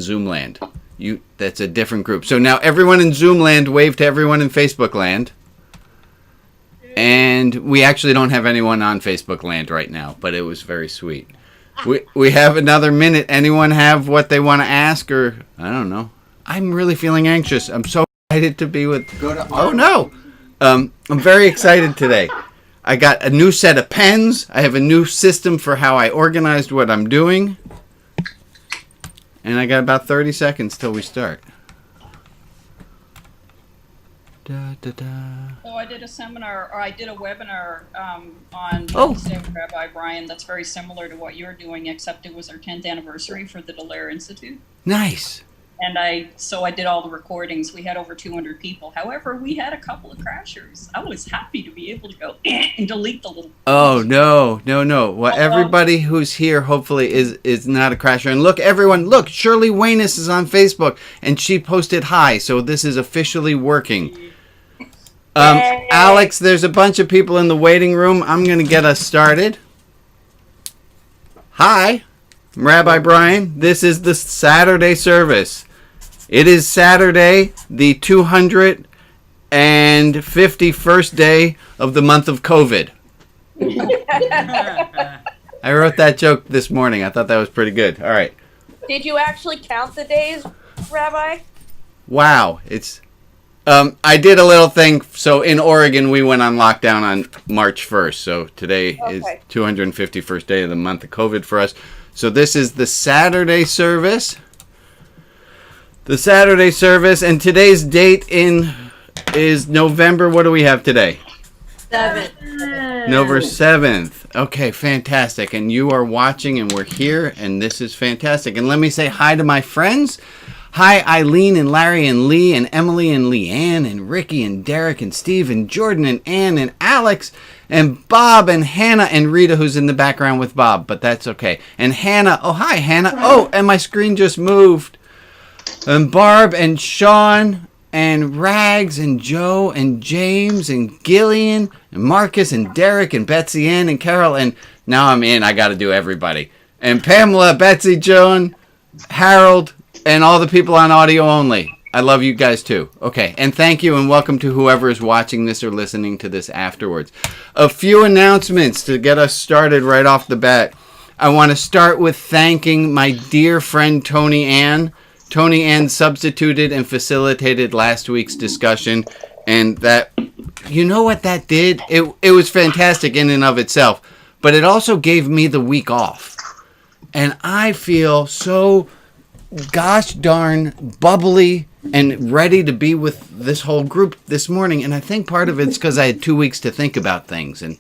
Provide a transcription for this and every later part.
Zoom land. That's a different group. So now everyone in Zoom land wave to everyone in Facebook land. And we actually don't have anyone on Facebook land right now, but it was very sweet. We have another minute. Anyone have what they want to ask, or I don't know. I'm really feeling anxious. I'm so excited to be with. Oh no, I'm very excited today. I got a new set of pens. I have a new system for how I organized what I'm doing, and I got about 30 seconds till we start. Da, da, da. So I did a seminar, or I did a webinar on Wednesday with Rabbi Brian that's very similar to what you're doing, except it was our 10th anniversary for the Dallaire Institute. Nice. And I did all the recordings. We had over 200 people. However, we had a couple of crashers. I was happy to be able to go and delete the little... Oh, no. Well, everybody who's here hopefully is not a crasher. And look, everyone, look, Shirley Wayness is on Facebook, and she posted hi, so this is officially working. Alex, there's a bunch of people in the waiting room. I'm going to get us started. Hi, I'm Rabbi Brian. This is the Saturday service. It is Saturday, the 251st day of the month of COVID. I wrote that joke this morning. I thought that was pretty good. All right. Did you actually count the days, Rabbi? Wow. I did a little thing. So in Oregon, we went on lockdown on March 1st. So today is 251st day of the month of COVID for us. So this is the Saturday service. The Saturday service. And today's date is November. What do we have today? 7th. November 7th. Okay, fantastic. And you are watching and we're here. And this is fantastic. And let me say hi to my friends. Hi, Eileen and Larry and Lee and Emily and Leanne and Ricky and Derek and Steve and Jordan and Ann and Alex and Bob and Hannah and Rita, who's in the background with Bob, but that's okay. And Hannah. Oh, hi, Hannah. Oh, and my screen just moved. And Barb and Sean and Rags and Joe and James and Gillian and Marcus and Derek and Betsy Ann and Carol. And now I'm in. I got to do everybody. And Pamela, Betsy, Joan, Harold, and all the people on audio only. I love you guys too. Okay, and thank you and welcome to whoever is watching this or listening to this afterwards. A few announcements to get us started right off the bat. I want to start with thanking my dear friend Tony Ann. Tony Ann substituted and facilitated last week's discussion, and that, you know what that did? It was fantastic in and of itself, but it also gave me the week off. And I feel so gosh darn bubbly and ready to be with this whole group this morning. And I think part of it's because I had 2 weeks to think about things. And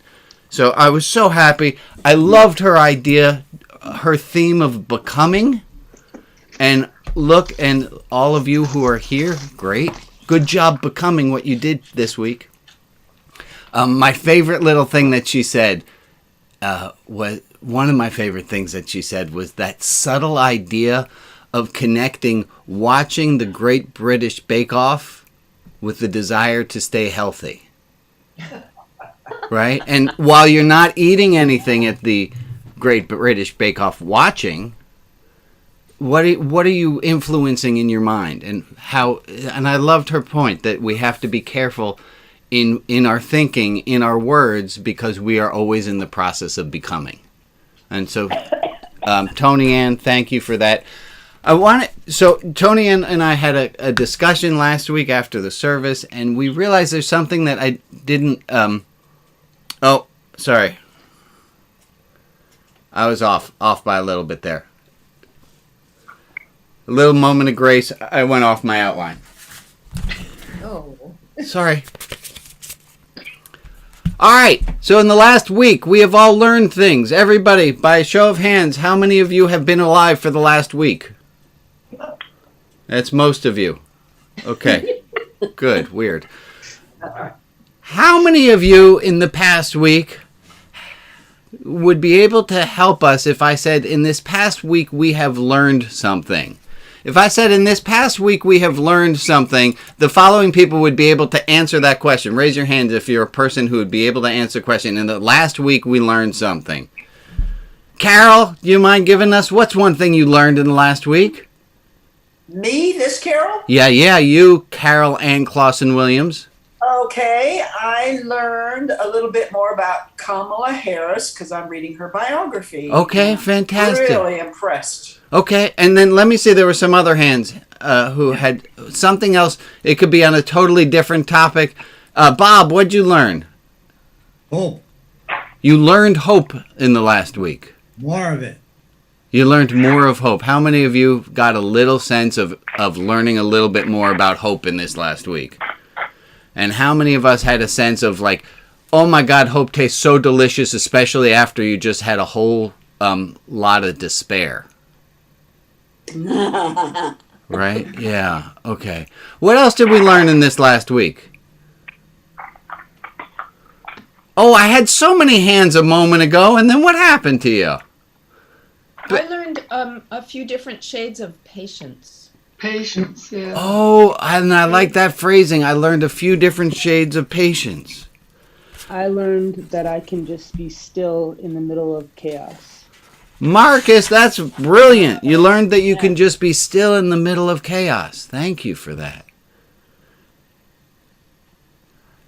so I was so happy. I loved her idea, her theme of becoming. And look, and all of you who are here, great. Good job becoming what you did this week. My favorite little thing that she said was one of my favorite things that she said was that subtle idea of connecting watching the Great British Bake Off with the desire to stay healthy. Right? And while you're not eating anything at the Great British Bake Off watching, what are you influencing in your mind? And how? And I loved her point that we have to be careful in our thinking, in our words, because we are always in the process of becoming. And so, Tony Ann, thank you for that. So Tony and I had a discussion last week after the service, and we realized there's something that I didn't. Oh, sorry. I was off by a little bit there. A little moment of grace. I went off my outline. Oh. Sorry. All right. So in the last week, we have all learned things. Everybody, by a show of hands, how many of you have been alive for the last week? That's most of you. Okay. Good. Weird. How many of you in the past week would be able to help us if I said, in this past week, we have learned something? If I said, in this past week, we have learned something, the following people would be able to answer that question. Raise your hand if you're a person who would be able to answer the question. In the last week, we learned something. Carol, do you mind giving us, what's one thing you learned in the last week? Me, this Carol? Yeah, you, Carol Ann Clausen Williams. Okay, I learned a little bit more about Kamala Harris because I'm reading her biography. Okay, fantastic. Really impressed. Okay, and then let me see, there were some other hands who had something else. It could be on a totally different topic. Bob, what'd you learn? Hope. You learned hope in the last week. More of it. You learned more of hope. How many of you got a little sense of learning a little bit more about hope in this last week? And how many of us had a sense of like, oh my God, hope tastes so delicious, especially after you just had a whole lot of despair? Right? Yeah. Okay. What else did we learn in this last week? Oh, I had so many hands a moment ago, and then what happened to you? I learned a few different shades of patience. Patience, yeah. Oh, and I like that phrasing. I learned a few different shades of patience. I learned that I can just be still in the middle of chaos. Marcus, that's brilliant. You learned that you can just be still in the middle of chaos. Thank you for that.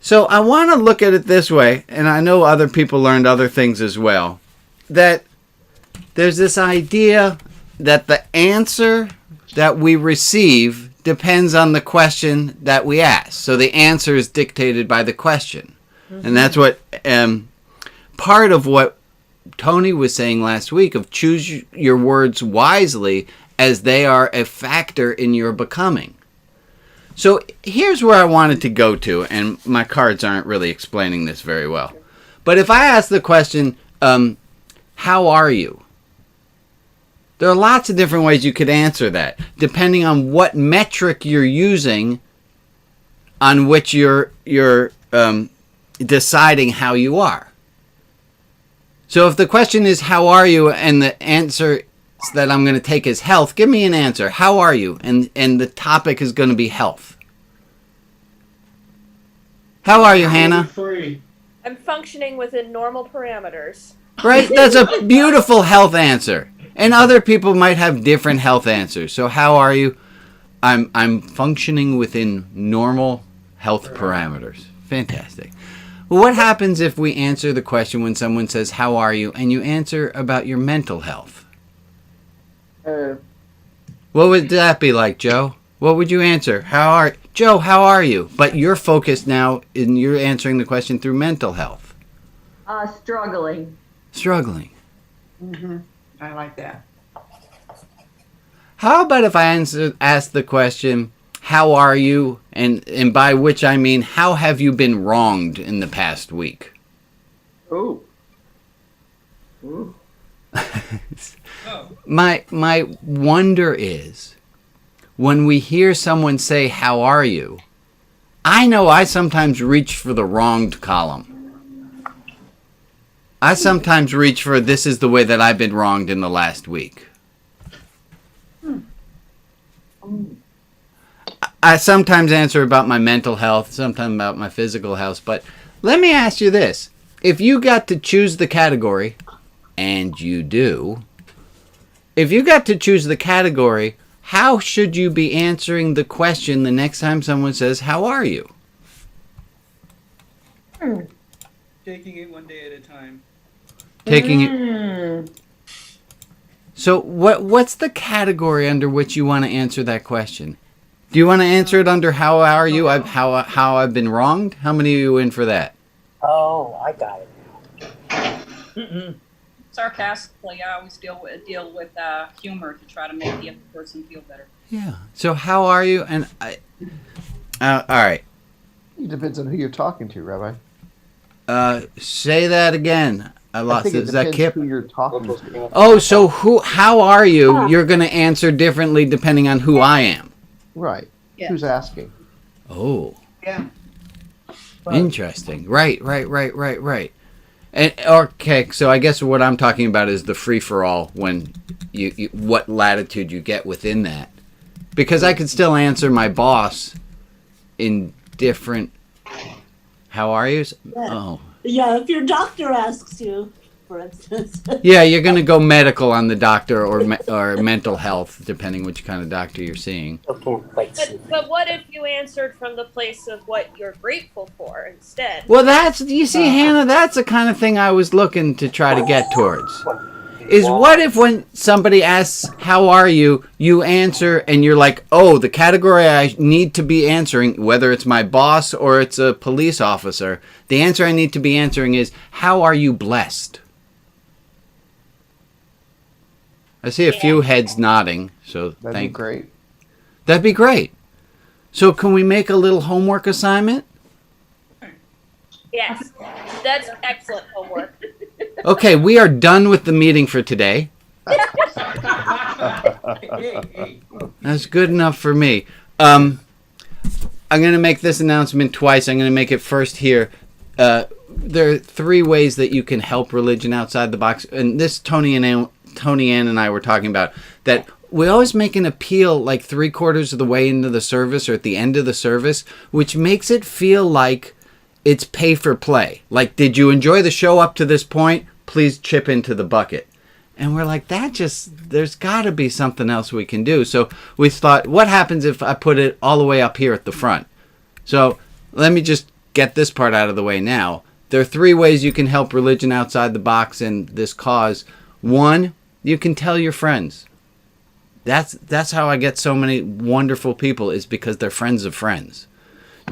So I want to look at it this way, and I know other people learned other things as well, that there's this idea that the answer that we receive depends on the question that we ask. So the answer is dictated by the question. Mm-hmm. And that's what part of what Tony was saying last week of choose your words wisely as they are a factor in your becoming. So here's where I wanted to go to, and my cards aren't really explaining this very well. But if I ask the question, how are you? There are lots of different ways you could answer that, depending on what metric you're using on which you're deciding how you are. So if the question is, how are you, and the answer that I'm going to take is health, give me an answer. How are you? And the topic is going to be health. How are you, Hannah? I'm functioning within normal parameters. Right? That's a beautiful health answer. And other people might have different health answers. So how are you? I'm functioning within normal health parameters. Fantastic. Well, what happens if we answer the question when someone says, how are you? And you answer about your mental health? What would that be like, Joe? What would you answer? Joe, how are you? But you're focused now, and you're answering the question through mental health. Struggling. Struggling. Mm-hmm. I like that. How about if I ask the question, how are you? And by which I mean, how have you been wronged in the past week? Ooh. Ooh. My wonder is, when we hear someone say, how are you? I know I sometimes reach for the wronged column. I sometimes reach for, this is the way that I've been wronged in the last week. I sometimes answer about my mental health, sometimes about my physical health, but let me ask you this. If you got to choose the category, and you do, if you got to choose the category, how should you be answering the question the next time someone says, how are you? Taking it one day at a time. Taking it. So what's the category under which you want to answer that question? Do you want to answer it under how are you? How I've been wronged? How many are you in for that? Oh, I got it. Sarcastically, I always deal with humor to try to make the other person feel better. Yeah. So how are you? And all right. It depends on who you're talking to, Rabbi. Say that again. I lost it. Is that Kip? Who you're talking to. Oh, so how are you? You're going to answer differently depending on who I am. Right. Yeah. Who's asking? Oh. Yeah. Interesting. Right. And okay, so I guess what I'm talking about is the free-for-all when you what latitude you get within that. Because I could still answer my boss in different... How are you? Yeah. Oh. Yeah, if your doctor asks you. for instance. Yeah, you're going to go medical on the doctor or mental health, depending which kind of doctor you're seeing. But what if you answered from the place of what you're grateful for instead? Well, you see, Hannah, that's the kind of thing I was looking to try to get towards. Is what if when somebody asks, how are you, you answer and you're like, oh, the category I need to be answering, whether it's my boss or it's a police officer, the answer I need to be answering is, how are you blessed? I see a few heads nodding, so That'd be great. That'd be great. So can we make a little homework assignment? Yes, that's excellent homework. Okay, we are done with the meeting for today. That's good enough for me. I'm going to make this announcement twice. I'm going to make it first here. There are 3 ways that you can help religion outside the box. And this Tony Ann and I were talking about, that we always make an appeal like 3/4 of the way into the service or at the end of the service, which makes it feel like it's pay for play. Like, did you enjoy the show up to this point? Please chip into the bucket. And we're like, there's got to be something else we can do. So we thought, what happens if I put it all the way up here at the front? So let me just get this part out of the way now. There are 3 ways you can help religion outside the box and this cause. 1, you can tell your friends. That's how I get so many wonderful people, is because they're friends of friends.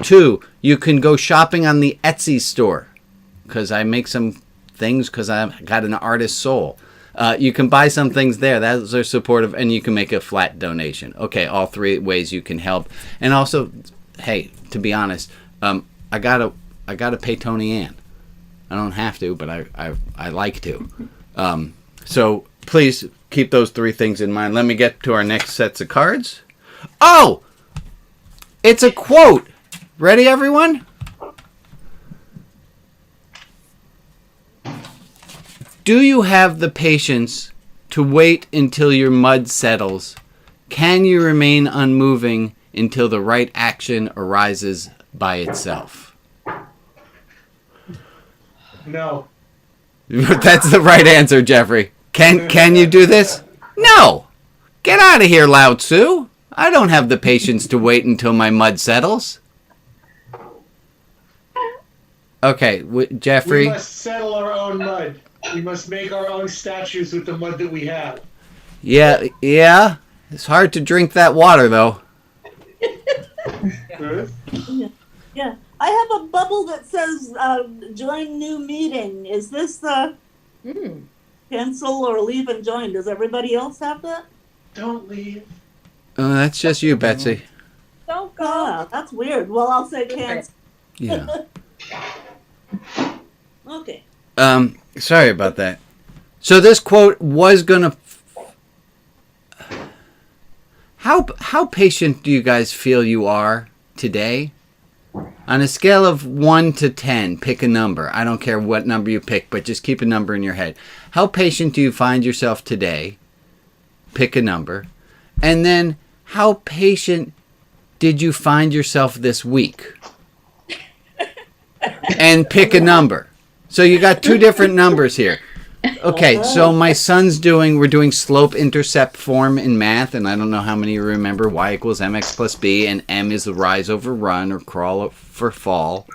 2, you can go shopping on the Etsy store, because I make some things because I've got an artist soul. You can buy some things there. Those are supportive, and you can make a flat donation. Okay, all 3 ways you can help. And also, hey, to be honest, I gotta pay Tony Ann. I don't have to, but I like to. So please keep those 3 things in mind. Let me get to our next sets of cards. Oh, it's a quote. Ready, everyone? Do you have the patience to wait until your mud settles? Can you remain unmoving until the right action arises by itself? No. That's the right answer, Jeffrey. Can you do this? No. Get out of here, Lao Tzu. I don't have the patience to wait until my mud settles. Okay, Jeffrey. We must settle our own mud. We must make our own statues with the mud that we have. Yeah. It's hard to drink that water, though. Yeah. I have a bubble that says join new meeting. Is this cancel or leave and join? Does everybody else have that? Don't leave. Oh, that's just you, Betsy. Don't go. Ah, that's weird. Well, I'll say cancel. Yeah. Okay. Sorry about that. So this quote was gonna. How patient do you guys feel you are today? On a scale of 1 to 10, pick a number. I don't care what number you pick, but just keep a number in your head. How patient do you find yourself today? Pick a number. And then, how patient did you find yourself this week? And pick a number. So you got 2 different numbers here. Okay, so my son's we're doing slope-intercept form in math, and I don't know how many you remember y equals mx plus b, and m is the rise over run, or crawl over fall.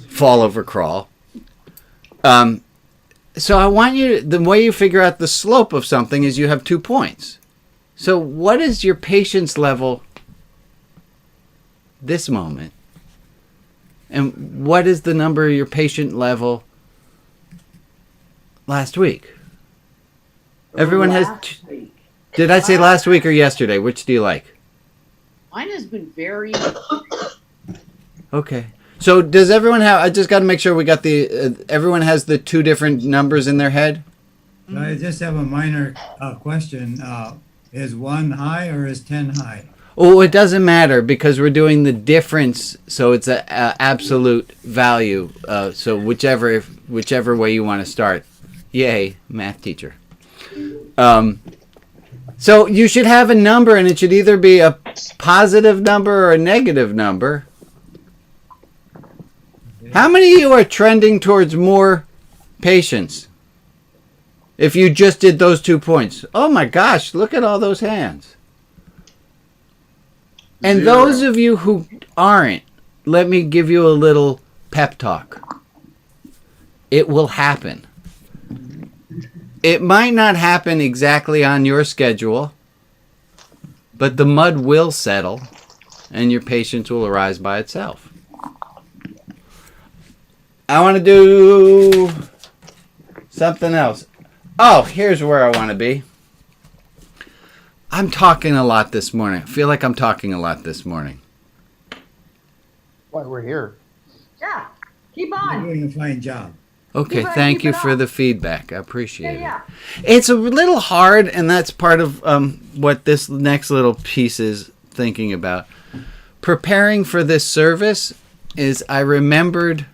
Fall over crawl. So I want you, the way you figure out the slope of something is you have 2 points. So what is your patience level this moment? And what is the number of your patient level last week? Everyone has. Did I say last week or yesterday? Which do you like? Mine has been very. Okay. So does everyone have? I just got to make sure we got the. Everyone has the 2 different numbers in their head. I just have a minor question. Is 1 high or is 10 high? Oh, it doesn't matter because we're doing the difference, so it's an absolute value. So whichever way you want to start. Yay, math teacher. So you should have a number, and it should either be a positive number or a negative number. How many of you are trending towards more patience? If you just did those 2 points. Oh my gosh, look at all those hands. And 0. those of you who aren't, let me give you a little pep talk. It will happen. It might not happen exactly on your schedule, but the mud will settle and your patience will arise by itself. I want to do something else. Oh, here's where I want to be. I'm talking a lot this morning. I feel like I'm talking a lot this morning. Why we're here. Yeah. Keep You're on. doing a fine job. Okay, Keep it- thank keep you it for up. the feedback. I appreciate Yeah. it. It's a little hard, and that's part of what this next little piece is thinking about. Preparing for this service is I remembered,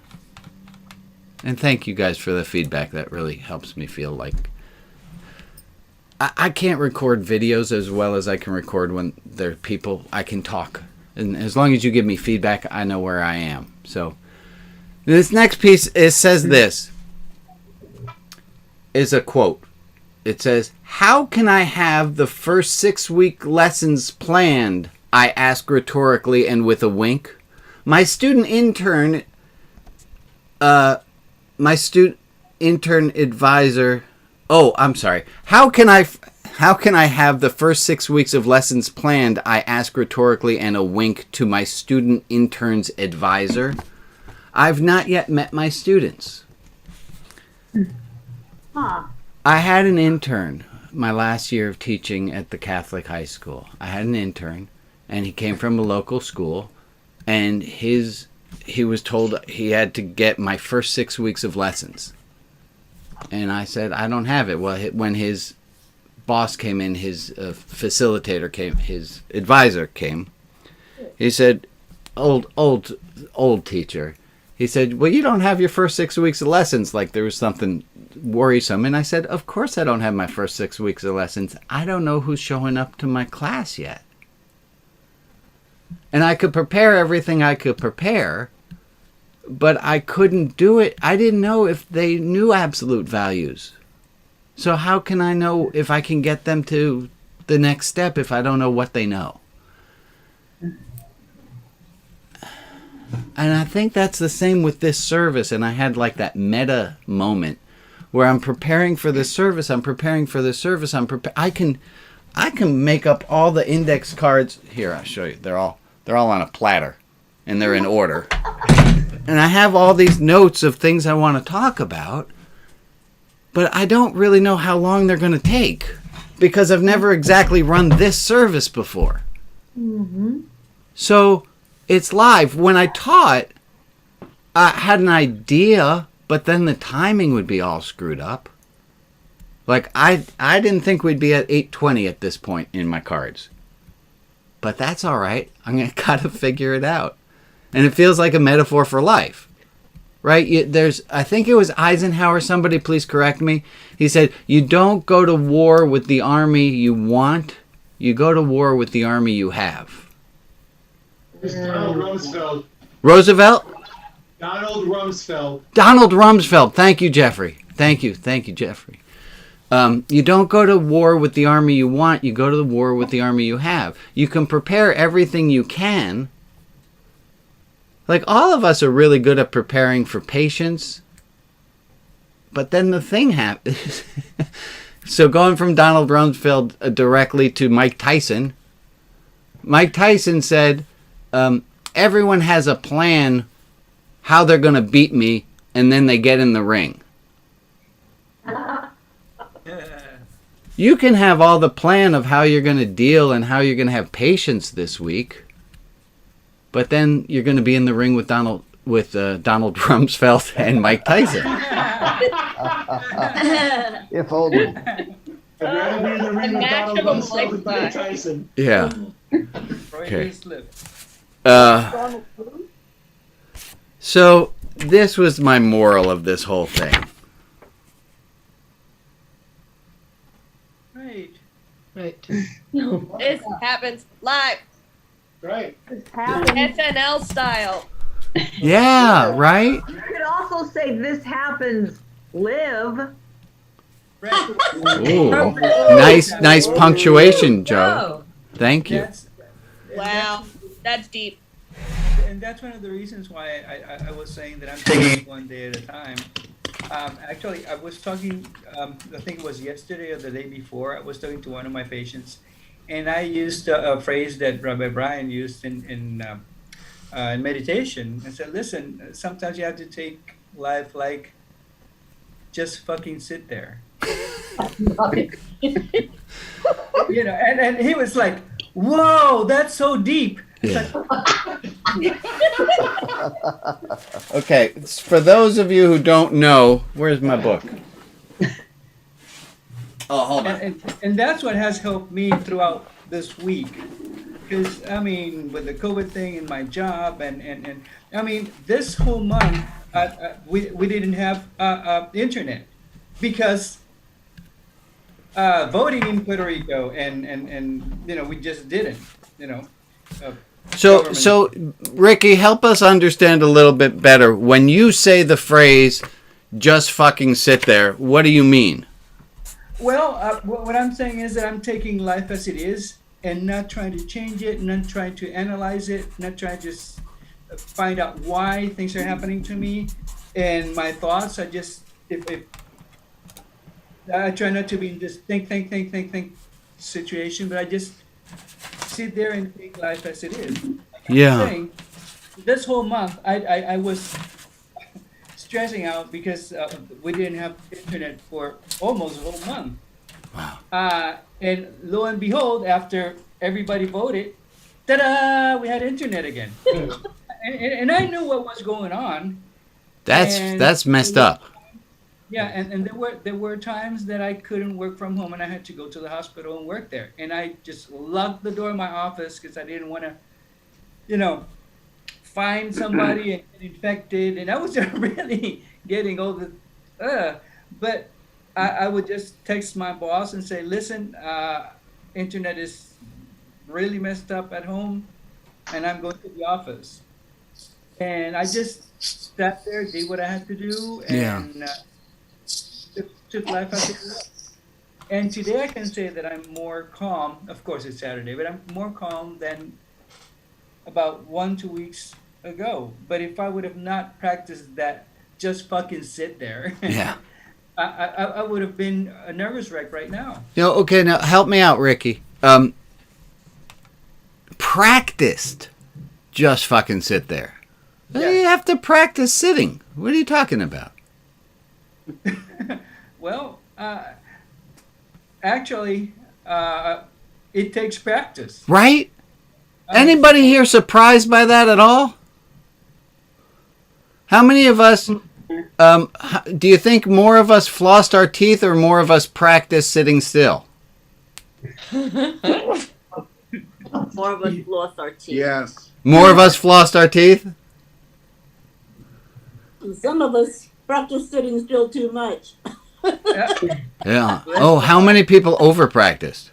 and thank you guys for the feedback. That really helps me feel like I can't record videos as well as I can record when there are people. I can talk. And as long as you give me feedback, I know where I am. So this next piece, it says this, is a quote. It says, "How can I have the first 6-week lessons planned?" I ask rhetorically and with a wink. My student intern advisor. Oh, I'm sorry. How can I have the first 6 weeks of lessons planned? I ask rhetorically and a wink to my student intern's advisor. I've not yet met my students. Huh. I had an intern my last year of teaching at the Catholic high school. I had an intern, and he came from a local school, and he was told he had to get my first 6 weeks of lessons. And I said, I don't have it. Well, when his boss came in, his facilitator came, his advisor came, he said, old teacher, he said, well, you don't have your first 6 weeks of lessons, like there was something worrisome. And I said, of course I don't have my first 6 weeks of lessons. I don't know who's showing up to my class yet. And I could prepare everything I could prepare, but I couldn't do it. I didn't know if they knew absolute values. So how can I know if I can get them to the next step if I don't know what they know? And I think that's the same with this service. And I had like that meta moment where I'm preparing for this service. I can make up all the index cards. Here, I'll show you. They're all on a platter, and they're in order. And I have all these notes of things I want to talk about, but I don't really know how long they're going to take because I've never exactly run this service before. Mm-hmm. So it's live. When I taught, I had an idea, but then the timing would be all screwed up. Like I didn't think we'd be at 8:20 at this point in my cards. But that's all right. I'm going to gotta figure it out. And it feels like a metaphor for life. Right? I think it was Eisenhower, somebody please correct me. He said, you don't go to war with the army you want, you go to war with the army you have. It's Donald Rumsfeld. Roosevelt? Donald Rumsfeld. Donald Rumsfeld. Thank you, Jeffrey. Thank you, Jeffrey. You don't go to war with the army you want, you go to the war with the army you have. You can prepare everything you can. Like, all of us are really good at preparing for patients. But then the thing happens. So going from Donald Rumsfeld directly to Mike Tyson. Mike Tyson said, everyone has a plan how they're going to beat me, and then they get in the ring. You can have all the plan of how you're going to deal and how you're going to have patience this week, but then you're going to be in the ring with Donald Rumsfeld and Mike Tyson. If only. I'd rather be in the ring with Donald Rumsfeld and Mike Tyson. Yeah. Okay. So this was my moral of this whole thing. Right. This happens live. Right. SNL style. Yeah, right? You could also say this happens live. Ooh, nice punctuation, Joe. Thank you. Wow, that's deep. And that's one of the reasons why I was saying that I'm taking it one day at a time. Actually, I was talking, I think it was yesterday or the day before, I was talking to one of my patients, and I used a phrase that Rabbi Brian used in meditation. I said, listen, sometimes you have to take life like just fucking sit there. You know, and he was like, whoa, that's so deep. Yeah. Okay, for those of you who don't know, where's my book? Oh, hold on. And that's what has helped me throughout this week. Because, I mean, with the COVID thing and my job, and I mean, this whole month, we didn't have internet because voting in Puerto Rico, and you know, we just didn't, you know. So Ricky, help us understand a little bit better. When you say the phrase, just fucking sit there, what do you mean? Well, what I'm saying is that I'm taking life as it is and not trying to change it, not trying to analyze it, not trying to just find out why things are happening to me. And my thoughts are just, if I try not to be in this think situation, but I just sit there and take life as it is. Yeah. Saying, this whole month, I was stressing out because we didn't have internet for almost a whole month. Wow. And lo and behold, after everybody voted, ta-da, we had internet again. and I knew what was going on. That's messed up. Yeah, and there were times that I couldn't work from home and I had to go to the hospital and work there. And I just locked the door of my office because I didn't want to, you know, find somebody and get infected. And I was really getting all the, but I would just text my boss and say, listen, internet is really messed up at home and I'm going to the office. And I just sat there, did what I had to do, and took life as it was. And today I can say that I'm more calm. Of course, it's Saturday, but I'm more calm than about 1-2 weeks ago. But if I would have not practiced that, just fucking sit there. Yeah. I would have been a nervous wreck right now. You know, okay, now help me out, Ricky. Practiced. Just fucking sit there. Yeah. You have to practice sitting. What are you talking about? Well, actually, it takes practice. Right? Anybody here surprised by that at all? How many of us, do you think more of us flossed our teeth or more of us practiced sitting still? More of us lost our teeth. Yes. More of us flossed our teeth? Some of us practice sitting still too much. Yeah. Oh, how many people over practiced?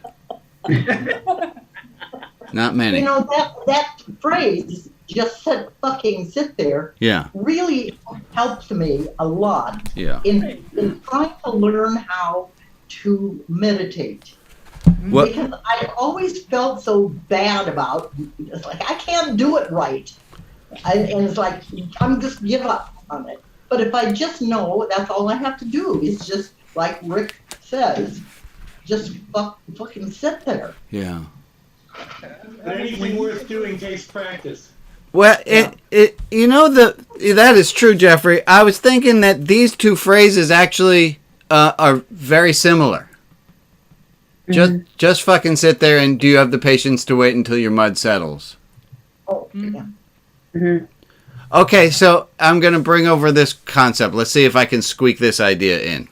Not many. You know, that phrase, just fucking sit there, Yeah. really helped me a lot Yeah. in trying to learn how to meditate. What? Because I always felt so bad about it's like I can't do it right. And it's like I'm just give up on it. But if I just know that's all I have to do is just like Rick says, just fucking sit there. Yeah. But anything worth doing takes practice. Well, you know, that is true, Jeffrey. I was thinking that these two phrases actually are very similar. Just fucking sit there, and do you have the patience to wait until your mud settles? Oh, yeah. Mm-hmm. Okay, so I'm going to bring over this concept. Let's see if I can squeak this idea in.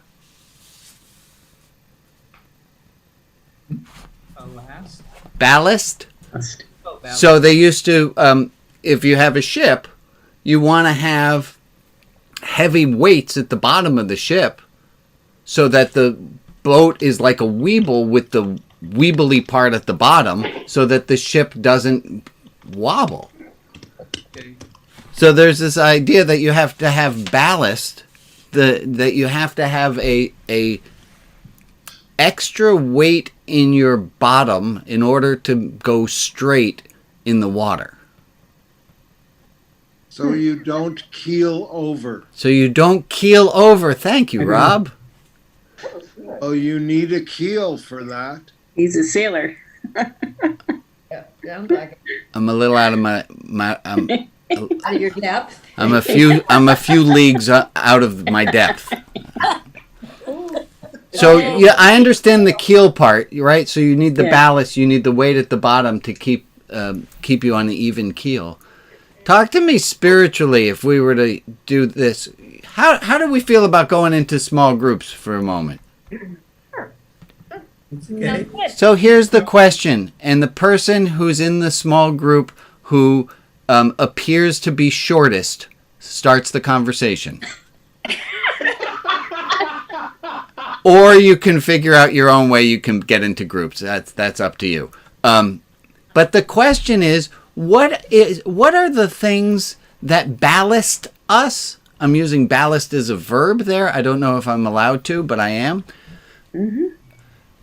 Ballast? So they used to, if you have a ship, you want to have heavy weights at the bottom of the ship so that the boat is like a weeble with the weebly part at the bottom so that the ship doesn't wobble. So there's this idea that you have to have ballast, that you have to have a extra weight in your bottom in order to go straight in the water. So you don't keel over. So you don't keel over. Thank you, Rob. Oh, you need a keel for that. He's a sailor. Yeah, sounds like it. I'm a little out of my Out of your depth. I'm a few leagues out of my depth. So yeah, I understand the keel part, right? So you need the ballast, you need the weight at the bottom to keep you on an even keel. Talk to me spiritually. If we were to do this, how do we feel about going into small groups for a moment? Okay. So here's the question, and the person who's in the small group who appears to be shortest starts the conversation. Or you can figure out your own way you can get into groups. That's up to you. But the question is, what are the things that ballast us? I'm using ballast as a verb there. I don't know if I'm allowed to, but I am. Mm-hmm.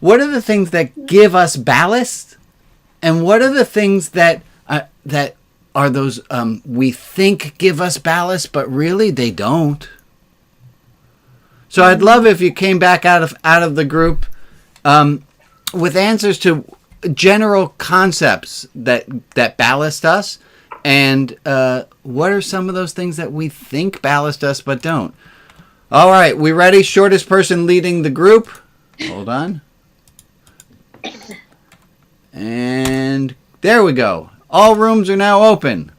What are the things that give us ballast? And what are the things that are those we think give us ballast, but really they don't? So I'd love if you came back out of the group with answers to general concepts that ballast us, and what are some of those things that we think ballast us but don't? All right, we ready? Shortest person leading the group. Hold on. And there we go. All rooms are now open.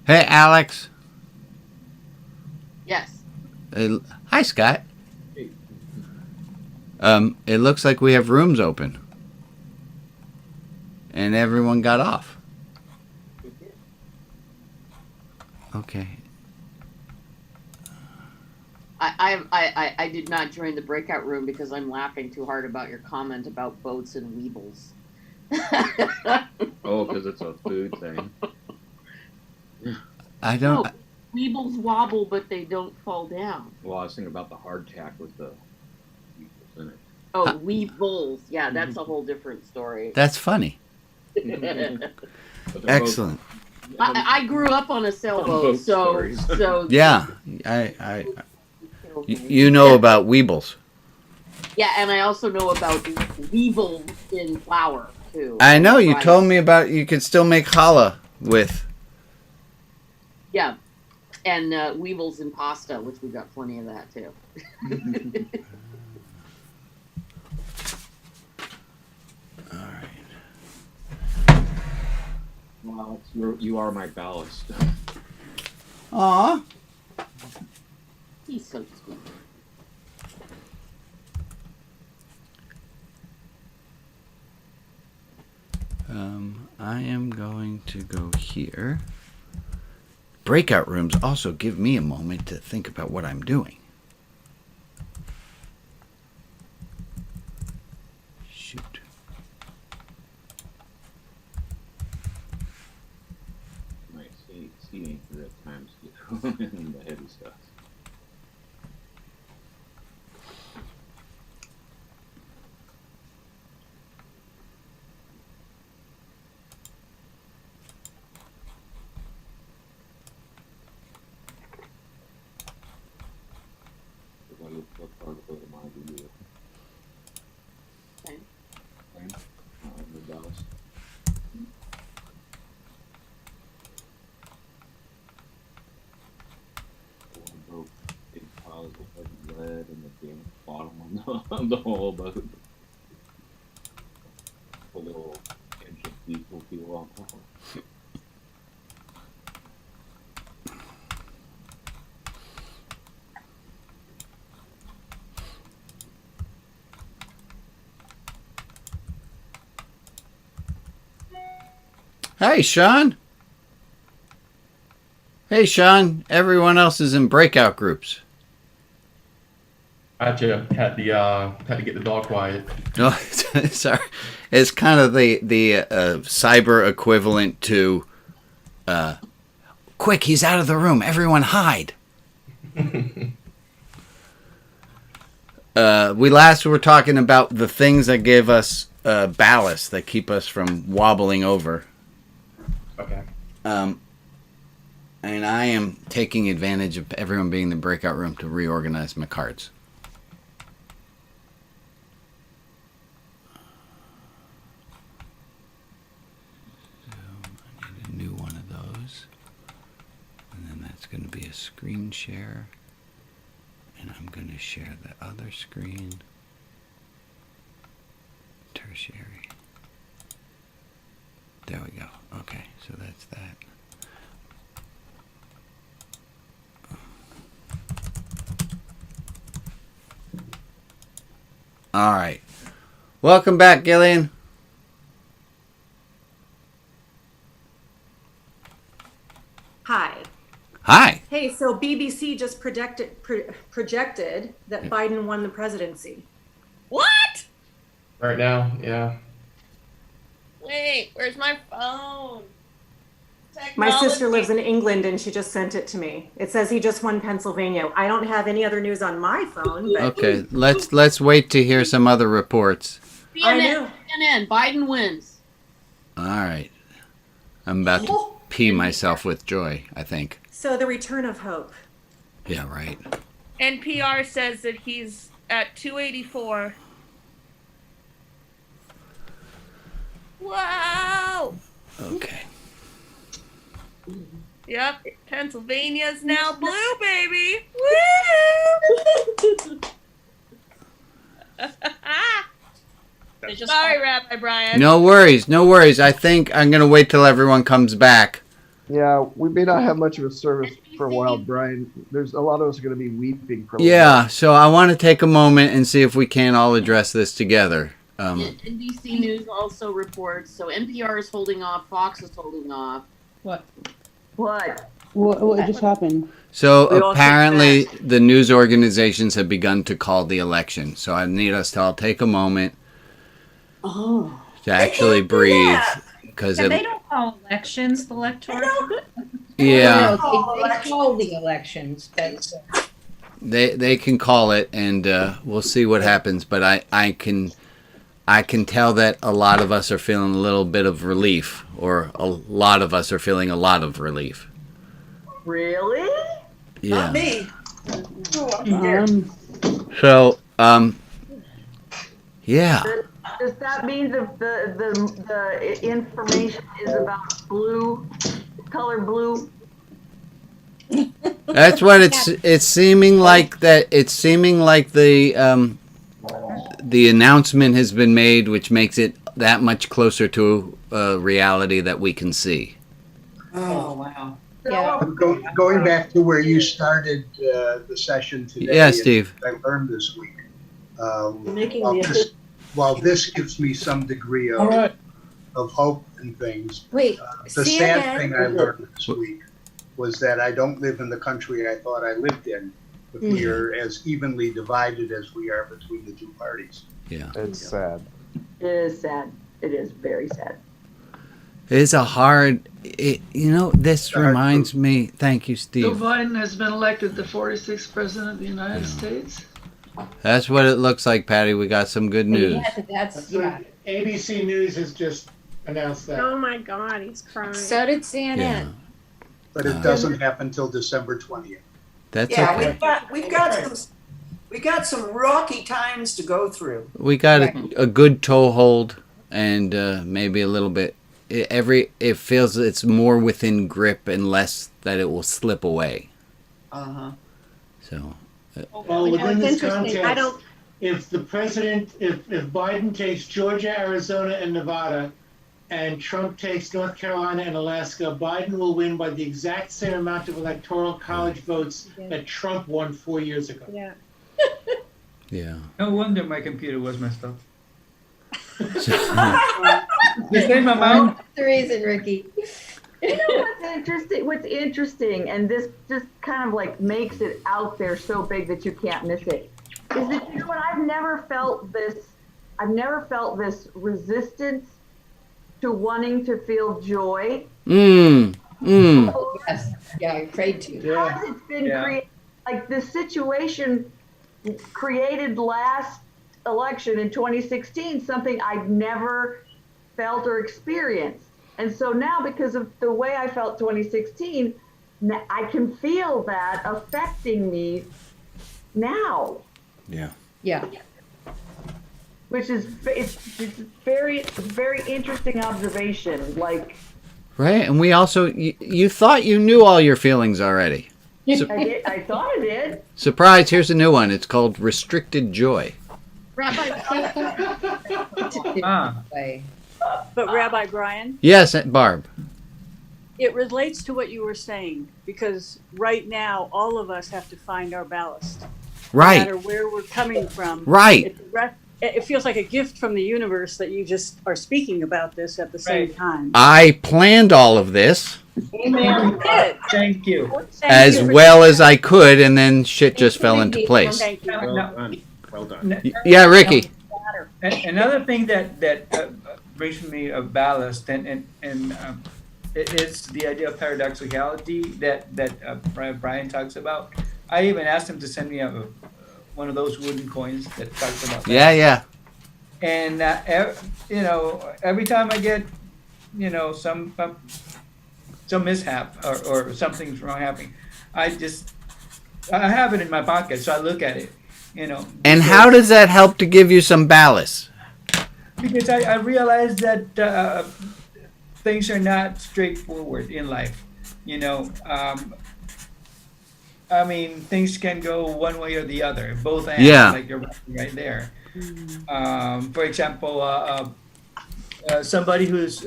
Hey, Alex. Yes. Hi, Scott. It looks like we have rooms open. And everyone got off. Okay. I did not join the breakout room because I'm laughing too hard about your comment about boats and weebles. Oh, because it's a food thing. I don't. No, weebles wobble, but they don't fall down. Well, I was thinking about the hardtack with the weevils in it. Oh, weevils. Yeah, that's a whole different story. That's funny. Excellent. I grew up on a sailboat, so Yeah, you know about weebles. Yeah, and I also know about weevils in flour too. I know you Rice. told me about you could still make challah with. Yeah, and weevils in pasta, which we've got plenty of that too. Well, you are my ballast. Aw. He's so sweet. I am going to go here. Breakout rooms also give me a moment to think about what I'm doing. Shoot. My seating for at times in the heavy stuff. What part of the mind do you? Okay. The ballast. Broke big piles of heavy lead in the damn bottom of the whole boat. A little inch of diesel fuel on top. Hey, Sean. Hey, Sean. Everyone else is in breakout groups. Gotcha. Had to get the dog quiet. No, sorry. It's kind of the cyber equivalent to, quick, he's out of the room. Everyone hide. We last were talking about the things that give us ballast, that keep us from wobbling over. Okay. And I am taking advantage of everyone being in the breakout room to reorganize my cards. New one of those, and then that's going to be a screen share, and I'm going to share the other screen, tertiary. There we go. Okay, so that's that. All right, welcome back, Gillian. Hi. Hi. Hey, so BBC just projected that Biden won the presidency. What? Right now, yeah. Wait, where's my phone? My sister Technology. lives in England and she just sent it to me. It says he just won Pennsylvania. I don't have any other news on my phone, but Okay, let's wait to hear some other reports. I know. CNN, Biden wins. All right, I'm about to pee myself with joy, I think. So the return of hope. Yeah, right. NPR says that he's at 284. Wow. Okay. Yep, Pennsylvania's now blue, baby. Woo! Sorry, Rabbi Brian. No worries, no worries. I think I'm gonna wait till everyone comes back. Yeah, we may not have much of a service for a while, Brian. There's a lot of us are going to be weeping for a little Yeah, so I want to take a moment and see if we can all address this together. NBC News also reports, so NPR is holding off, Fox is holding off. What? What just happened? So We all apparently the news organizations have begun to call the election. So I need us to all take a moment to actually breathe. Because Yeah, they don't call elections the electoral. yeah, They call the elections, but they can call it, and we'll see what happens. But I can tell that a lot of us are feeling a little bit of relief, or a lot of us are feeling a lot of relief. Really? Yeah. Not me. So yeah. Does that mean that the information is about blue, color blue? That's what it's seeming like. That it's seeming like the announcement has been made, which makes it that much closer to reality that we can see. Oh, wow. yeah. Going back to where you started the session today. Yeah, Steve. I learned this week. Making While this gives me some degree of hope and things, Wait, the sad thing I learned this week was that I don't live in the country I thought I lived in, but we are as evenly divided as we are between the two parties. Yeah. It's sad. It is sad. It is very sad. It is a hard. This reminds me. Thank you, Joe Steve. Biden has been elected the 46th president of the United States. That's what it looks like, Patty. We got some good news. ABC News has just announced that. Oh my God, he's crying. So did CNN. Yeah. But it doesn't happen till December 20th. That's Yeah, okay. we got some rocky times to go through. We got a good toehold, and maybe a little bit. It feels it's more within grip and less that it will slip away. So. Well, within this interesting. context, if Biden takes Georgia, Arizona, and Nevada, and Trump takes North Carolina and Alaska, Biden will win by the exact same amount of electoral college votes that Trump won 4 years ago. Yeah. Yeah. No wonder my computer was messed up. The same amount. That's the reason, Ricky. You know what's interesting? What's interesting, and this just kind of like makes it out there so big that you can't miss it, is that you know what? I've never felt this. I've never felt this resistance to wanting to feel joy. Yes. Yeah, I'm afraid to. Because it's been created, like the situation created last election in 2016, something I'd never felt or experienced. And so now, because of the way I felt 2016, I can feel that affecting me now. Yeah. Yeah. Which is it's very interesting observation. Like, Right, and we also you thought you knew all your feelings already. I thought I did. Surprise! Here's a new one. It's called restricted joy. Rabbi, But Rabbi Brian, Yes, Barb. it relates to what you were saying, because right now all of us have to find our ballast. Right. No matter where we're coming from. Right. It feels like a gift from the universe that you just are speaking about this at the same time. I planned all of this Amen. Thank you. as well as I could, and then shit just fell into place. Thank you. Well done. Yeah, Ricky. Another thing that brings me a ballast, and it is the idea of paradoxicality that Brian talks about. I even asked him to send me one of those wooden coins that talks about that. Yeah. And every time I get some mishap or something's wrong happening, I have it in my pocket, so I look at it. And how does that help to give you some ballast? Because I realize that things are not straightforward in life. I mean, things can go one way or the other, both ends, like you're right there. For example, somebody who's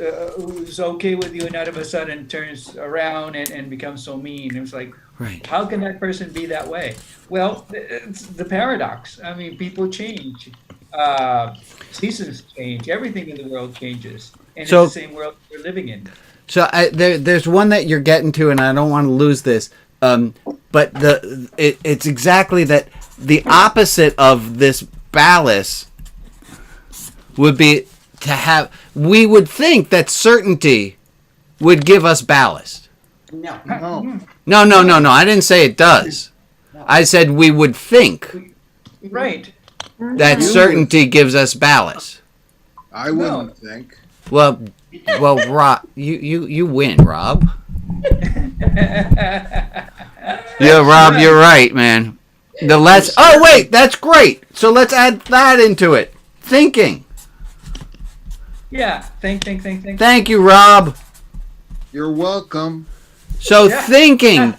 okay with you and out of a sudden turns around and becomes so mean. It's like, how can that person be that way? Well, it's the paradox. I mean, people change. Seasons change. Everything in the world changes. And So- it's the same world we're living in. So there's one that you're getting to, and I don't want to lose this. But it's exactly that. The opposite of this ballast would be to have. We would think that certainty would give us ballast. No. No. I didn't say it does. I said we would think Right. that certainty gives us ballast. I wouldn't think. Well, Rob, you win, Rob. Yeah, Rob, you're right, man. Oh wait, that's great. So let's add that into it. Thinking. Yeah. Think. Thank you, Rob. You're welcome. So thinking.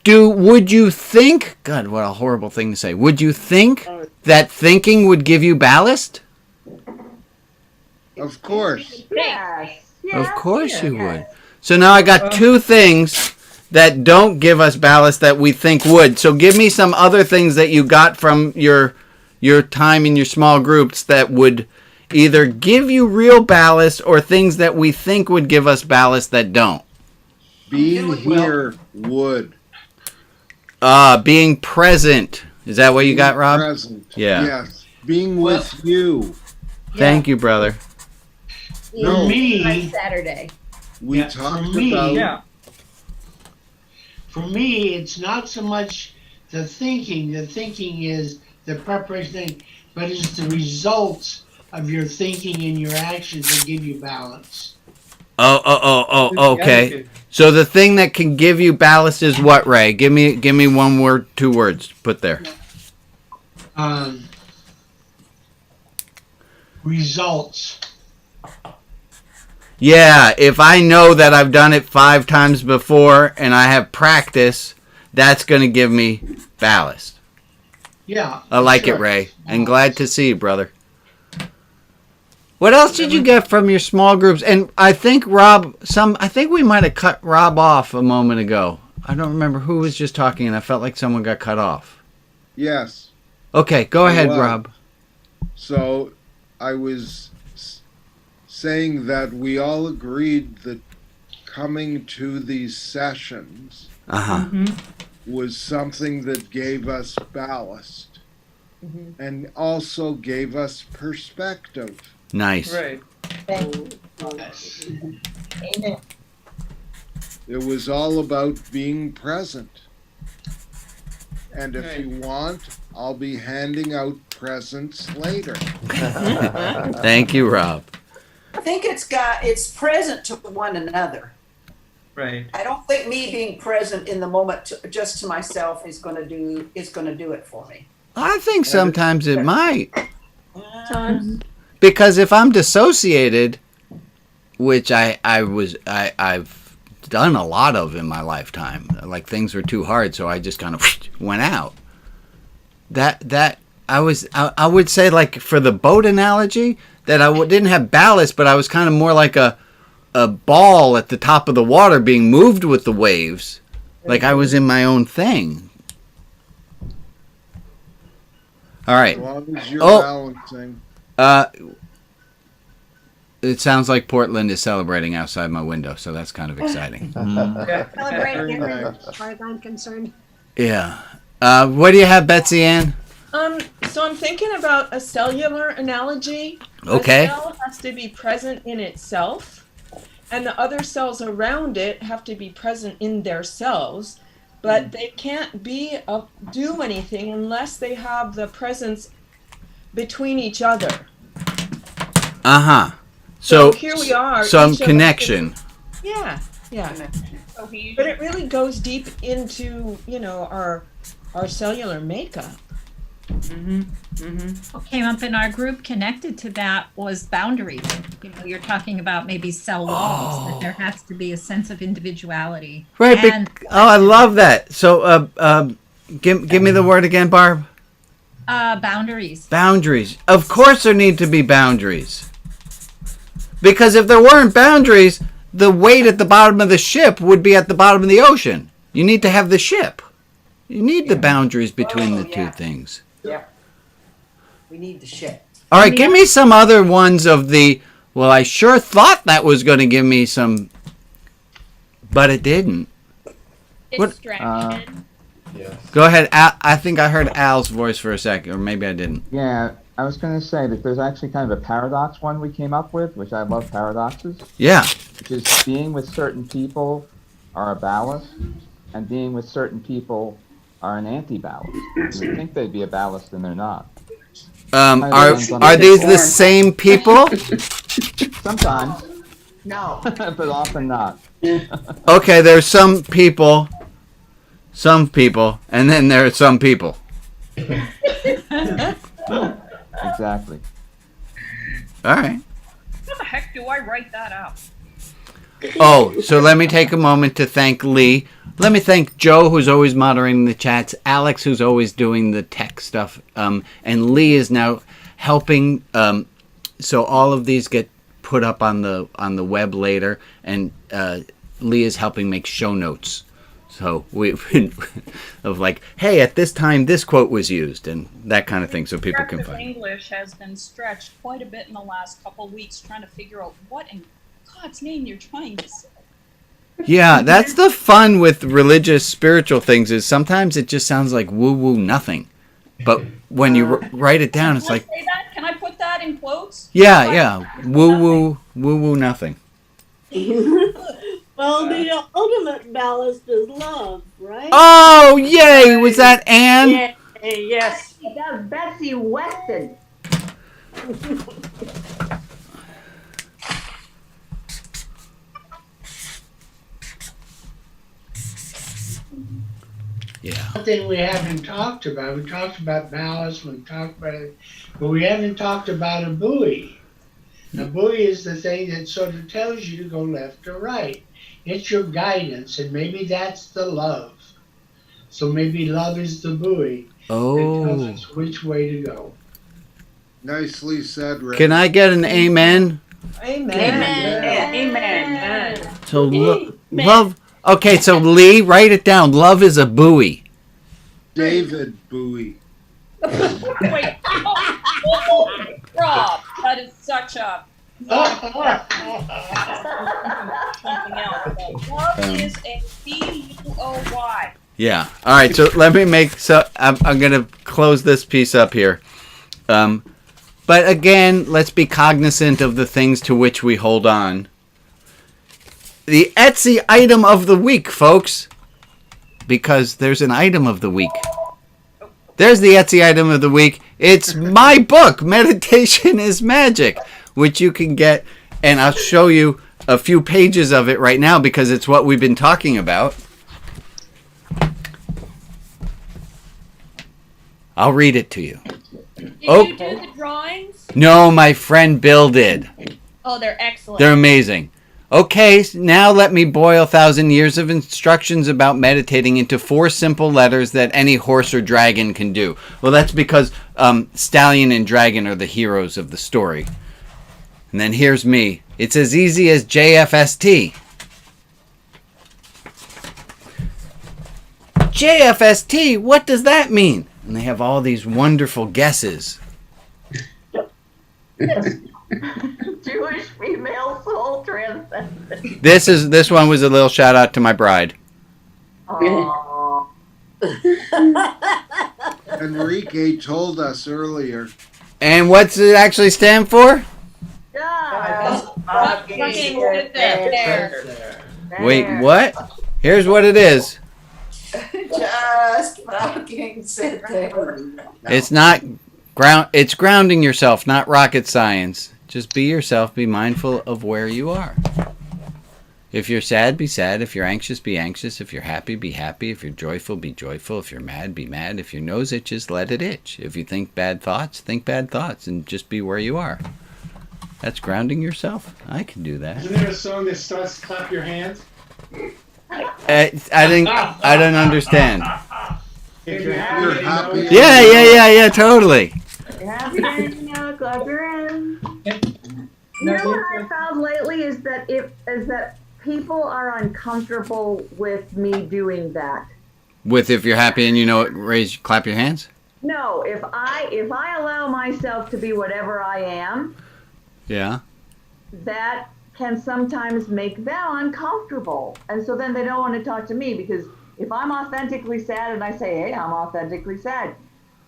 Would you think? God, what a horrible thing to say. Would you think that thinking would give you ballast? Of course. Yes. Of course you would. So now I got two things that don't give us ballast that we think would. So give me some other things that you got from your time in your small groups that would either give you real ballast or things that we think would give us ballast that don't. Being here would. Being present. Is that what you got, Rob? Present. Yeah. Yes. Being with you. Thank you, brother. No. On Saturday. We Yeah, talked for me- about. Yeah. For me, it's not so much the thinking. The thinking is the preparation thing, but it's the results of your thinking and your actions that give you balance. Oh, okay. So the thing that can give you ballast is what, Ray? Give me one word, 2 words. Put there. Results. Yeah, if I know that I've done it 5 times before and I have practice, that's going to give me ballast. Yeah. I like sure. it, Ray. And glad to see you, brother. What else did you get from your small groups? And I think I think we might have cut Rob off a moment ago. I don't remember who was just talking and I felt like someone got cut off. Yes. Okay, go ahead, Well, Rob. So I was saying that we all agreed that coming to these sessions Uh-huh. was something that gave us ballast and also gave us perspective. Nice. Right. Amen. It was all about being present. And if you want, I'll be handing out presents later. Thank you, Rob. I think it's present to one another. Right. I don't think me being present in the moment just to myself is going to do it for me. I think sometimes it might. Times. Because if I'm dissociated, which I've done a lot of in my lifetime, like things were too hard, so I just kind of went out. I would say, like, for the boat analogy, that didn't have ballast, but I was kind of more like a ball at the top of the water being moved with the waves, like I was in my own thing. All right. As long as you're balancing. It sounds like Portland is celebrating outside my window, so that's kind of exciting. Celebrating as far as I'm concerned. Yeah. What do you have, Betsy Ann? So I'm thinking about a cellular analogy. Okay. A cell has to be present in itself, and the other cells around it have to be present in their cells, but they can't do anything unless they have the presence between each other. Uh-huh. So here we are. Some each of us connection. Yeah. But it really goes deep into, our cellular makeup. What came up in our group connected to that was boundaries. You're talking about maybe cell walls, that there has to be a sense of individuality. Right. And, I love that. So give me the word again, Barb. boundaries. Boundaries. Of course there need to be boundaries. Because if there weren't boundaries, the weight at the bottom of the ship would be at the bottom of the ocean. You need to have the ship. You need the boundaries between the two things. Yeah. We need the ship. All right, give me some other ones of the, well, I sure thought that was going to give me some, but it didn't. Distraction. Go ahead. Al, I think I heard Al's voice for a second, or maybe I didn't. Yeah, I was going to say that there's actually kind of a paradox one we came up with, which I love paradoxes. Yeah. Which is being with certain people are a ballast, and being with certain people are an anti-ballast. You would think they'd be a ballast, and they're not. Are these the same people? Sometimes. No. But often not. Okay, there's some people, and then there are some people. Exactly. All right. How the heck do I write that out? Oh, so let me take a moment to thank Lee. Let me thank Joe, who's always moderating the chats, Alex, who's always doing the tech stuff, and Lee is now helping. So all of these get put up on the web later, and Lee is helping make show notes. So we've been of like, hey, at this time this quote was used, and that kind of thing, so people can Progressive find. English has been stretched quite a bit in the last couple weeks, trying to figure out what in God's name you're trying to say. Yeah, that's the fun with religious, spiritual things, is sometimes it just sounds like woo-woo nothing. But when you write it down, it's Can I like, say that? Can I put that in quotes? yeah, woo-woo nothing. Well, the ultimate ballast is love, right? Oh, yay! Was that Anne? Yeah, yes. That's Betsy Weston. Yeah. One thing we haven't talked about, we talked about ballast, we talked about it, but we haven't talked about a buoy. A buoy is the thing that sort of tells you to go left or right. It's your guidance, and maybe that's the love. So maybe love is the buoy that tells us which way to go. Nicely said, Rick. Can I get an amen? Amen. Amen. So love. Okay, so Lee, write it down. Love is a buoy. David Bowie. Wait. Oh, Rob, that is such a Something else. But love is a PUOY. Yeah. All right. So let me make. So I'm gonna close this piece up here. But again, let's be cognizant of the things to which we hold on. The Etsy item of the week, folks, because there's an item of the week. There's the Etsy item of the week. It's my book, Meditation is Magic, which you can get, and I'll show you a few pages of it right now because it's what we've been talking about. I'll read it to you. Did you do the drawings? No, my friend Bill did. Oh, they're excellent. They're amazing. Okay, now let me boil 1,000 years of instructions about meditating into 4 simple letters that any horse or dragon can do. Well, that's because Stallion and Dragon are the heroes of the story. And then here's me. It's as easy as JFST. JFST, what does that mean? And they have all these wonderful guesses. Jewish female soul transcendent. This one was a little shout out to my bride. Aww. Enrique told us earlier. And what's it actually stand for? Wait, what? Here's what it is. Just fucking sit there. It's not it's grounding yourself, not rocket science. Just be yourself, be mindful of where you are. If you're sad, be sad. If you're anxious, be anxious. If you're happy, be happy. If you're joyful, be joyful. If you're mad, be mad. If your nose itches, let it itch. If you think bad thoughts, and just be where you are. That's grounding yourself. I can do that. Isn't there a song that starts clap your hands? I don't understand. If you're happy, Yeah, totally. Happy now, clap your hands. You know what I found lately is that people are uncomfortable with me doing that. With if you're happy and you know it, clap your hands? No, if I allow myself to be whatever I am, Yeah. that can sometimes make them uncomfortable. And so then they don't want to talk to me because if I'm authentically sad and I say, hey, I'm authentically sad,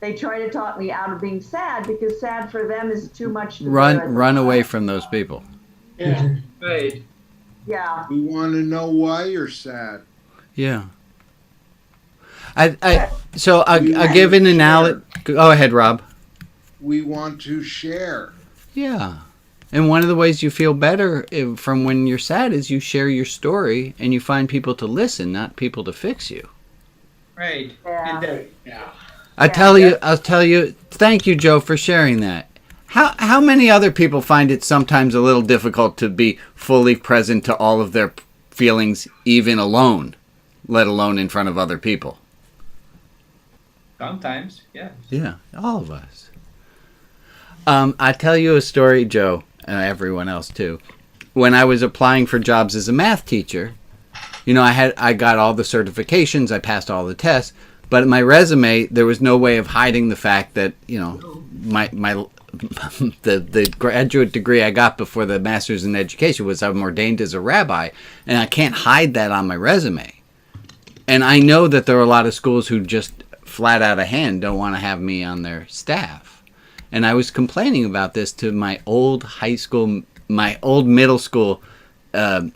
they try to talk me out of being sad because sad for them is too much to Run away from those people. Yeah. Right. Yeah. We want to know why you're sad. Yeah. I'll give an analogy. Go ahead, Rob. We want to share. Yeah. And one of the ways you feel better from when you're sad is you share your story and you find people to listen, not people to fix you. Right. Yeah. I'll tell you, thank you, Joe, for sharing that. How many other people find it sometimes a little difficult to be fully present to all of their feelings, even alone, let alone in front of other people? Sometimes, yeah. Yeah, all of us. I tell you a story, Joe, and everyone else too. When I was applying for jobs as a math teacher, I got all the certifications, I passed all the tests, but in my resume there was no way of hiding the fact that the graduate degree I got before the master's in education was I'm ordained as a rabbi, and I can't hide that on my resume. And I know that there are a lot of schools who just flat out of hand don't want to have me on their staff. And I was complaining about this to my old middle school head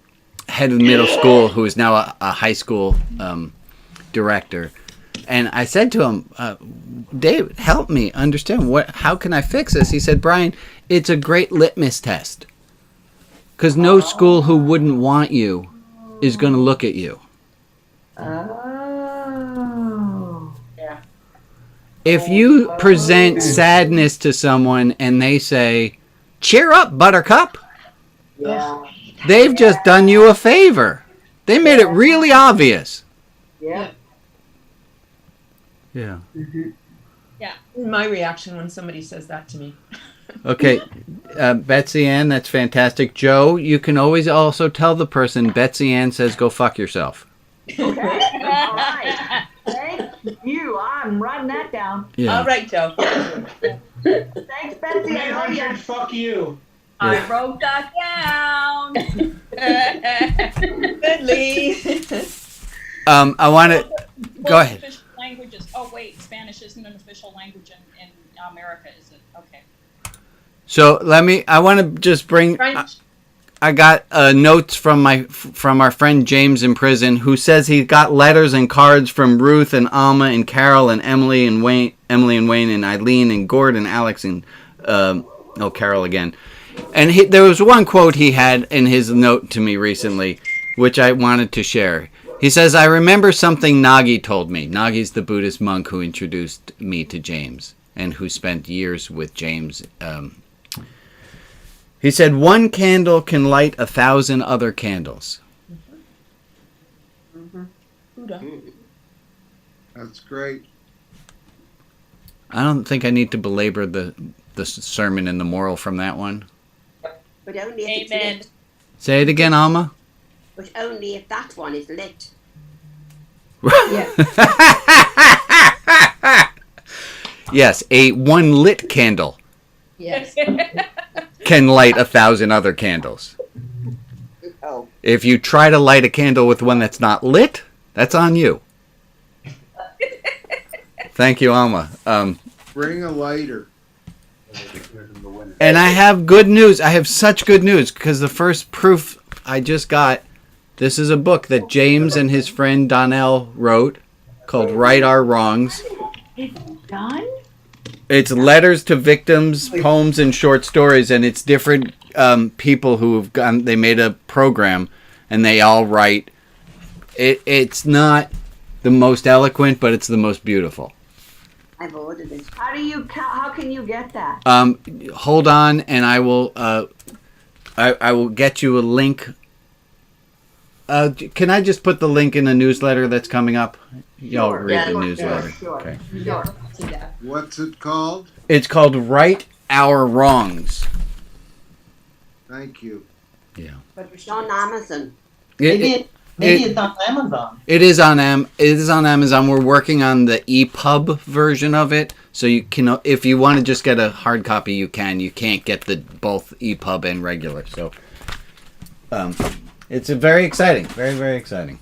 of middle school, who is now a high school director. And I said to him, David, help me understand how can I fix this? He said, Brian, it's a great litmus test. Because no school who wouldn't want you is going to look at you. Oh. Yeah. If you present sadness to someone and they say, cheer up, Buttercup, they've just done you a favor. They made it really obvious. Yeah. Yeah. Mm-hmm. Yeah. My reaction when somebody says that to me. Okay, Betsy Ann, that's fantastic. Joe, you can always also tell the person, Betsy Ann says go fuck yourself. Okay. All right. Thank you. I'm writing that down. Yeah. All right, Joe. Thanks, Betsy. I said fuck you. I wrote that down. Good, Lee. I want to go Both ahead. official languages. Oh wait, Spanish isn't an official language in America, is it? Okay. So I want to just bring. I got notes from our friend James in prison, who says he got letters and cards from Ruth and Alma and Carol and Emily and Wayne and Eileen and Gord and Alex and Carol again. And there was one quote he had in his note to me recently, which I wanted to share. He says, "I remember something Nagi told me." Nagi's the Buddhist monk who introduced me to James and who spent years with James. He said, "One candle can light 1,000 other candles." Buddha. That's great. I don't think I need to belabor the sermon and the moral from that one. But only if it's Amen. lit. Say it again, Alma. But only if that one is lit. Yes, a one lit candle Yes. can light 1,000 other candles. Oh. If you try to light a candle with one that's not lit, that's on you. Thank you, Alma. Bring a lighter. And I have good news. I have such good news because the first proof I just got, this is a book that James and his friend Donnell wrote called Right Our Wrongs. It's done? It's letters to victims, poems, and short stories, and it's different people who have gone. They made a program, and they all write. It's not the most eloquent, but it's the most beautiful. I've ordered it. How can you get that? Hold on, and I will. I will get you a link. Can I just put the link in the newsletter that's coming up? Y'all read the newsletter. Okay. Sure. What's it called? It's called Right Our Wrongs. Thank you. Yeah. But it's on Amazon. Maybe it's on Amazon. It is on Amazon. We're working on the EPUB version of it, so you can, if you want to just get a hard copy, you can. You can't get both EPUB and regular. So, it's very exciting, very very exciting.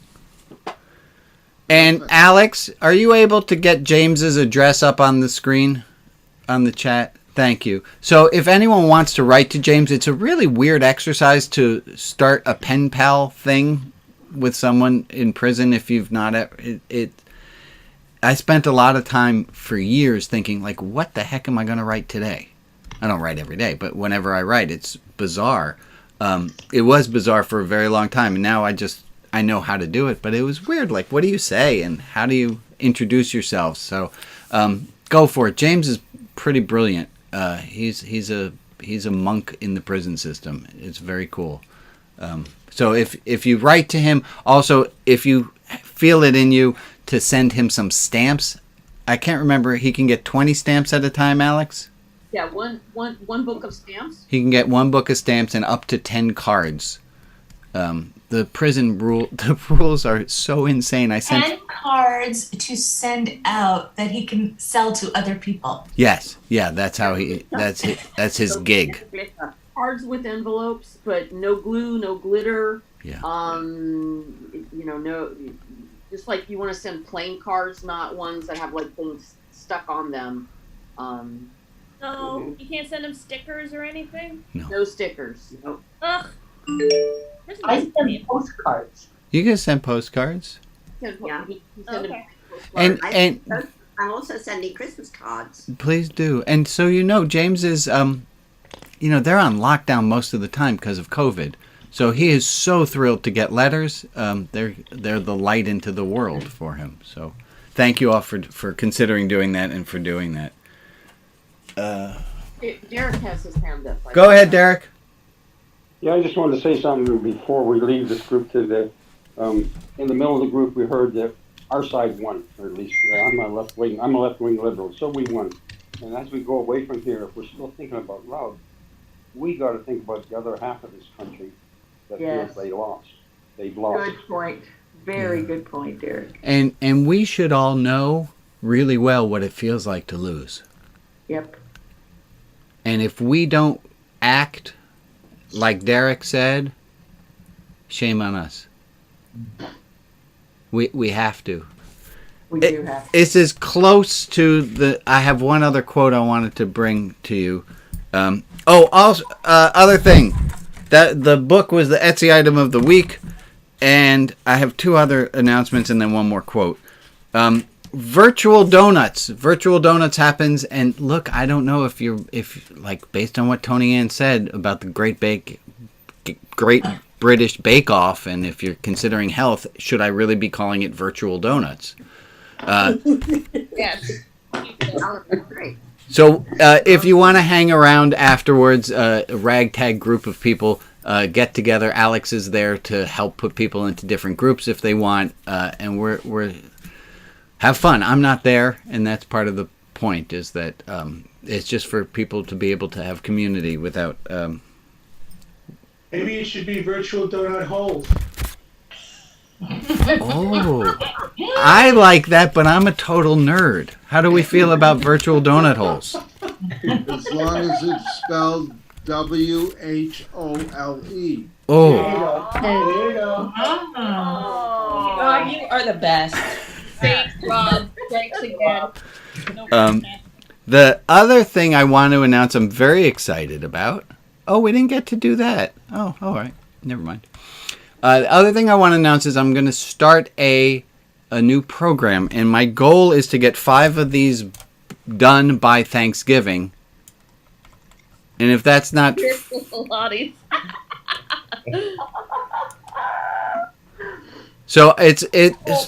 And Alex, are you able to get James's address up on the screen, on the chat? Thank you. So if anyone wants to write to James, it's a really weird exercise to start a pen pal thing with someone in prison if you've not I spent a lot of time for years thinking, like, what the heck am I going to write today? I don't write every day, but whenever I write, it's bizarre. It was bizarre for a very long time, and now I know how to do it, but it was weird. Like, what do you say, and how do you introduce yourself? So go for it. James is pretty brilliant. He's a monk in the prison system. It's very cool. So if you write to him, also if you feel it in you to send him some stamps, I can't remember. He can get 20 stamps at a time, Alex. Yeah, one book of stamps. He can get one book of stamps and up to 10 cards. The prison the rules are so insane. I sent 10 cards to send out that he can sell to other people. Yes, yeah, that's how that's his gig. Cards with envelopes, but no glue, no glitter. Yeah. No. Just like you want to send plain cards, not ones that have like things stuck on them. No, you can't send him stickers or anything? No stickers. No. Ugh. I send postcards. You can send postcards. Yeah. Okay. And I'm also sending Christmas cards. please do. And so James is they're on lockdown most of the time because of COVID. So he is so thrilled to get letters. They're the light into the world for him. So thank you all for considering doing that and for doing that. Derek has his hand up. Go ahead, Derek. Yeah, I just wanted to say something before we leave this group today. In the middle of the group, we heard that our side won, or at least I'm a left-wing liberal, so we won. And as we go away from here, if we're still thinking about loud, we got to think about the other half of this country that Yes. feels they lost. They've lost. Good point. Very good point, Derek. And we should all know really well what it feels like to lose. Yep. And if we don't act like Derek said, shame on us. We have to. We do have to. It's as close to the. I have one other quote I wanted to bring to you. Also, other thing, that the book was the Etsy item of the week, and I have two other announcements and then one more quote. Virtual donuts. Virtual donuts happens, and look, I don't know if like based on what Tony Ann said about the Great British Bake Off, and if you're considering health, should I really be calling it virtual donuts? Yes. So if you want to hang around afterwards, a ragtag group of people get together. Alex is there to help put people into different groups if they want, and we're have fun. I'm not there, and that's part of the point. Is that it's just for people to be able to have community without. Maybe it should be virtual donut holes. Oh, I like that, but I'm a total nerd. How do we feel about virtual donut holes? As long as it's spelled WHOLE. Oh. There you go. Oh, you are the best. Thanks, Rob. Thanks again. The other thing I want to announce I'm very excited about. Oh, we didn't get to do that. Oh, all right. Never mind. The other thing I want to announce is I'm going to start a new program, and my goal is to get 5 of these done by Thanksgiving. And if that's not... Pilates. So it's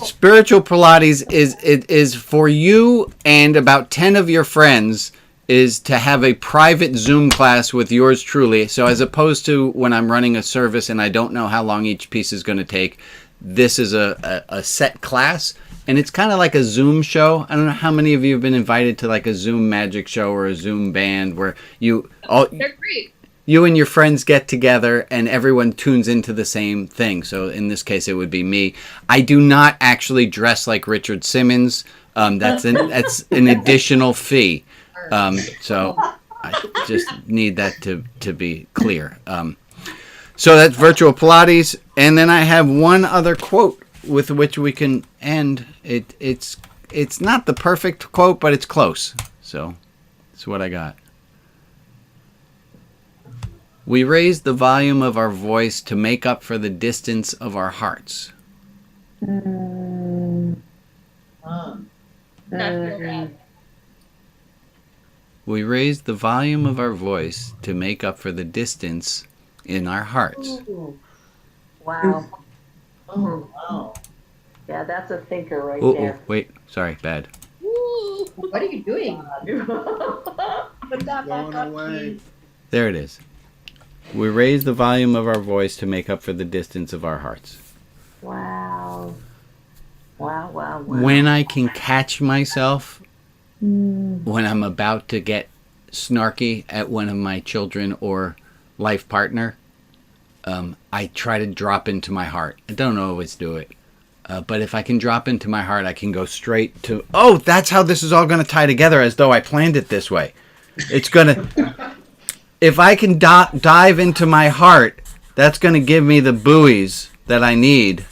spiritual Pilates is for you and about 10 of your friends is to have a private Zoom class with yours truly. So as opposed to when I'm running a service and I don't know how long each piece is going to take, this is a set class. And it's kind of like a Zoom show. I don't know how many of you have been invited to like a Zoom magic show or a Zoom band where They're great. you and your friends get together and everyone tunes into the same thing. So in this case, it would be me. I do not actually dress like Richard Simmons. That's an additional fee. So I just need that to be clear. So that's virtual Pilates. And then I have one other quote with which we can end. It's not the perfect quote, but it's close. So that's what I got. We raise the volume of our voice to make up for the distance of our hearts. We raise the volume of our voice to make up for the distance in our hearts. Ooh. Wow. Oh, wow. Yeah, that's a thinker right Oh, there. wait. Sorry, bad. Ooh, what are you doing? Put that back up, please. There it is. We raise the volume of our voice to make up for the distance of our hearts. Wow. Wow, wow, wow. When I can catch myself when I'm about to get snarky at one of my children or life partner, I try to drop into my heart. I don't always do it. But if I can drop into my heart, I can go straight to, oh, that's how this is all going to tie together as though I planned it this way. It's going to, if I can dive into my heart, that's going to give me the buoys that I need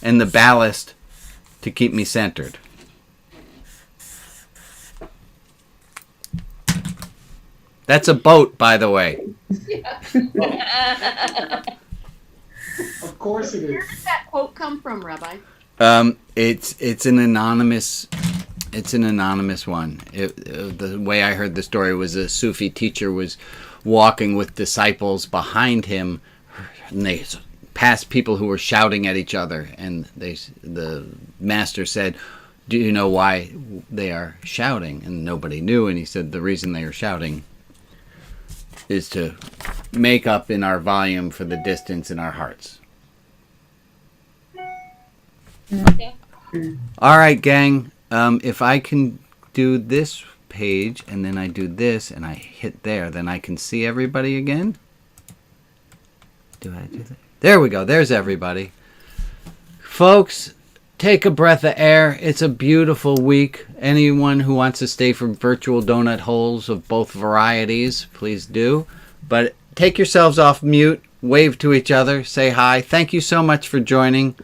and the ballast to keep me centered. That's a boat, by the way. Of course it Where is. does that quote come from, Rabbi? It's an anonymous one. The way I heard the story was a Sufi teacher was walking with disciples behind him, and they passed people who were shouting at each other, and the master said, "Do you know why they are shouting?" And nobody knew, and he said, "The reason they are shouting is to make up in our volume for the distance in our hearts." Okay. All right, gang. If I can do this page and then I do this and I hit there, then I can see everybody again. Do I do that? There we go. There's everybody. Folks, take a breath of air. It's a beautiful week. Anyone who wants to stay for virtual donut holes of both varieties, please do. But take yourselves off mute, wave to each other, say hi. Thank you so much for joining.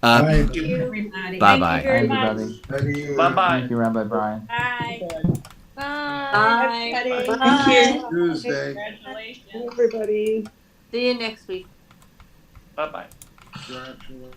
Thank you, everybody. Bye-bye. Thank you very Thank you, much. buddy. Bye-bye. Thank you, Rabbi Brian. Bye. Bye. Bye. Thank you. Tuesday. Congratulations. Everybody. See you next week. Bye-bye. Congratulations.